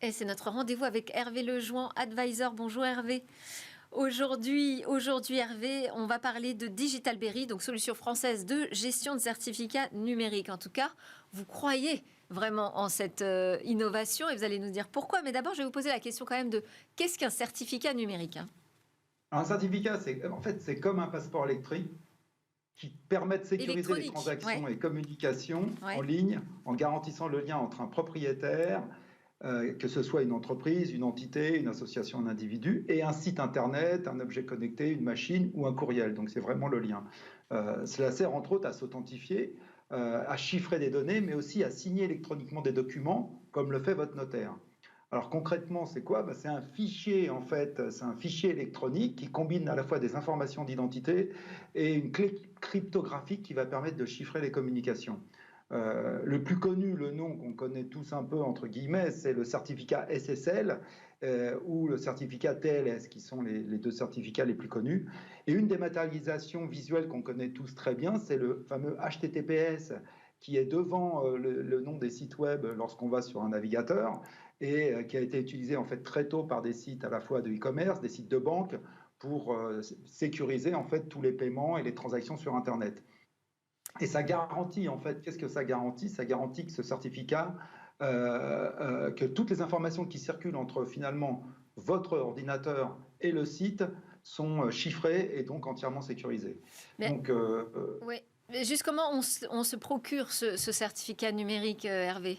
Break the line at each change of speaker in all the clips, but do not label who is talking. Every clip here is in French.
Et c'est notre rendez-vous avec Hervé Lejoin, advisor. Bonjour Hervé. Aujourd'hui, Hervé, on va parler de Digitalberry, donc solution française de gestion de certificats numériques. En tout cas, vous croyez vraiment en cette innovation et vous allez nous dire pourquoi. Mais d'abord, je vais vous poser la question quand même de qu'est-ce qu'un certificat numérique, hein?
Un certificat, c'est comme un passeport électrique qui permet de sécuriser les
Électronique, ouais.
transactions et communications en
Ouais.
ligne en garantissant le lien entre un propriétaire, que ce soit une entreprise, une entité, une association, un individu, et un site internet, un objet connecté, une machine ou un courriel. Donc c'est vraiment le lien. Cela sert entre autres à s'authentifier, à chiffrer des données, mais aussi à signer électroniquement des documents, comme le fait votre notaire. Alors concrètement, c'est quoi? C'est un fichier, en fait, c'est un fichier électronique qui combine à la fois des informations d'identité et une clé cryptographique qui va permettre de chiffrer les communications. Le plus connu, le nom qu'on connaît tous un peu entre guillemets, c'est le certificat SSL ou le certificat TLS, qui sont les deux certificats les plus connus. Et une dématérialisation visuelle qu'on connaît tous très bien, c'est le fameux HTTPS qui est devant le nom des sites web lorsqu'on va sur un navigateur et qui a été utilisé en fait très tôt par des sites à la fois de e-commerce, des sites de banque pour sécuriser en fait tous les paiements et les transactions sur Internet. Et ça garantit, en fait, qu'est-ce que ça garantit? Ça garantit que ce certificat, que toutes les informations qui circulent entre finalement votre ordinateur et le site sont chiffrées et donc entièrement sécurisées.
Mais,
Donc,
ouais. Mais juste comment on se procure ce certificat numérique, Hervé?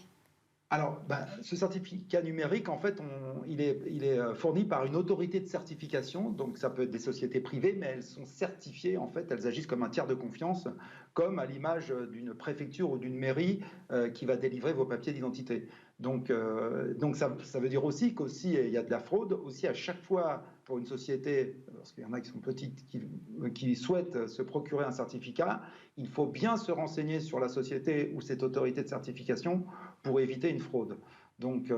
alors, ce certificat numérique, en fait, il est fourni par une autorité de certification. Donc, ça peut être des sociétés privées, mais elles sont certifiées. En fait, elles agissent comme un tiers de confiance, comme à l'image d'une préfecture ou d'une mairie qui va délivrer vos papiers d'identité. Donc ça veut dire aussi qu'aussi il y a de la fraude. Aussi, à chaque fois, pour une société, parce qu'il y en a qui sont petites, qui souhaitent se procurer un certificat, il faut bien se renseigner sur la société ou cette autorité de certification pour éviter une fraude. Donc,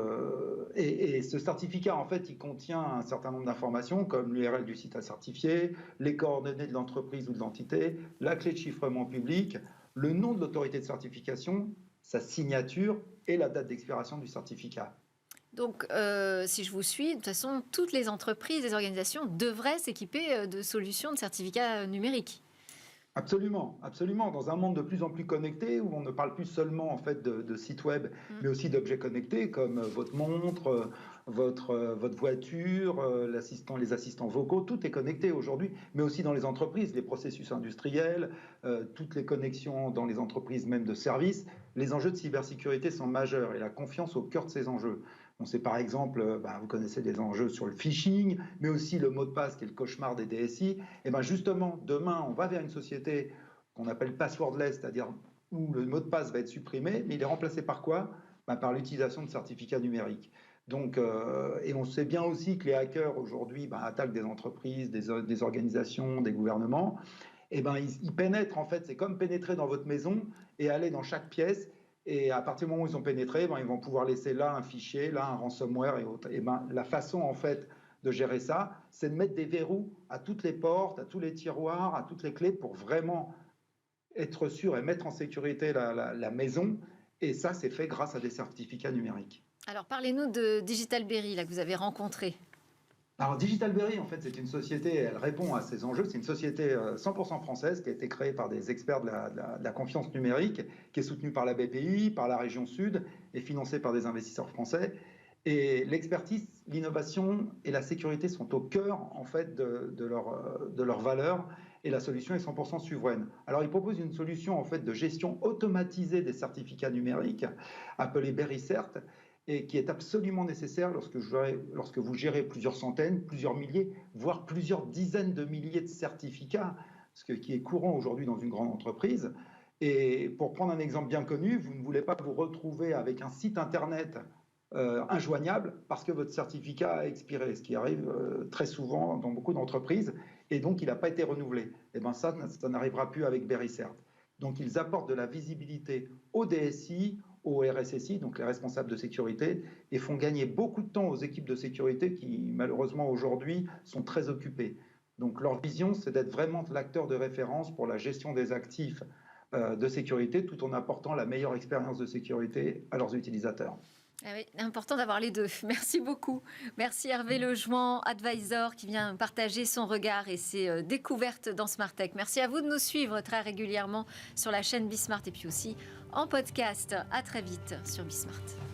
et ce certificat, en fait, il contient un certain nombre d'informations comme l'URL du site à certifier, les coordonnées de l'entreprise ou de l'entité, la clé de chiffrement public, le nom de l'autorité de certification, sa signature et la date d'expiration du certificat.
Donc, si je vous suis, de toute façon, toutes les entreprises, les organisations devraient s'équiper de solutions de certificats numériques.
Absolument, absolument. Dans un monde de plus en plus connecté, où on ne parle plus seulement en fait de sites web,
Mm.
mais aussi d'objets connectés comme votre montre, votre voiture, les assistants vocaux, tout est connecté aujourd'hui, mais aussi dans les entreprises, les processus industriels, toutes les connexions dans les entreprises même de services. Les enjeux de cybersécurité sont majeurs et la confiance au cœur de ces enjeux. On sait par exemple, vous connaissez des enjeux sur le phishing, mais aussi le mot de passe qui est le cauchemar des DSI. Et bien justement, demain, on va vers une société qu'on appelle passwordless, c'est-à-dire où le mot de passe va être supprimé, mais il est remplacé par quoi? Par l'utilisation de certificats numériques. Donc, et on sait bien aussi que les hackers aujourd'hui attaquent des entreprises, des organisations, des gouvernements. Et ils pénètrent en fait, c'est comme pénétrer dans votre maison et aller dans chaque pièce. Et à partir du moment où ils ont pénétré, ils vont pouvoir laisser là un fichier, là un ransomware et autres. Et la façon en fait de gérer ça, c'est de mettre des verrous à toutes les portes, à tous les tiroirs, à toutes les clés pour vraiment être sûr et mettre en sécurité la maison. Et ça, c'est fait grâce à des certificats numériques.
Alors, parlez-nous de Digitalberry, là, que vous avez rencontré.
Alors Digitalberry, en fait, c'est une société, elle répond à ces enjeux. C'est une société 100% française qui a été créée par des experts de la confiance numérique, qui est soutenue par la BPI, par la région Sud et financée par des investisseurs français. Et l'expertise, l'innovation et la sécurité sont au cœur en fait de leurs valeurs et la solution est 100% souveraine. Alors ils proposent une solution en fait de gestion automatisée des certificats numériques appelée BerryCert et qui est absolument nécessaire lorsque vous gérez plusieurs centaines, plusieurs milliers, voire plusieurs dizaines de milliers de certificats, qui est courant aujourd'hui dans une grande entreprise. Et pour prendre un exemple bien connu, vous ne voulez pas vous retrouver avec un site internet injoignable parce que votre certificat a expiré, ce qui arrive très souvent dans beaucoup d'entreprises, et donc il n'a pas été renouvelé. Et bien ça n'arrivera plus avec BerryCert. Donc ils apportent de la visibilité au DSI, au RSSI, donc les responsables de sécurité, et font gagner beaucoup de temps aux équipes de sécurité qui, malheureusement, aujourd'hui, sont très occupées. Donc leur vision, c'est d'être vraiment l'acteur de référence pour la gestion des actifs de sécurité, tout en apportant la meilleure expérience de sécurité à leurs utilisateurs.
Ah oui, important d'avoir les deux. Merci beaucoup. Merci Hervé Lejouan, advisor, qui vient partager son regard et ses découvertes dans Smart Tech. Merci à vous de nous suivre très régulièrement sur la chaîne Bismart et puis aussi en podcast. À très vite sur Bismart.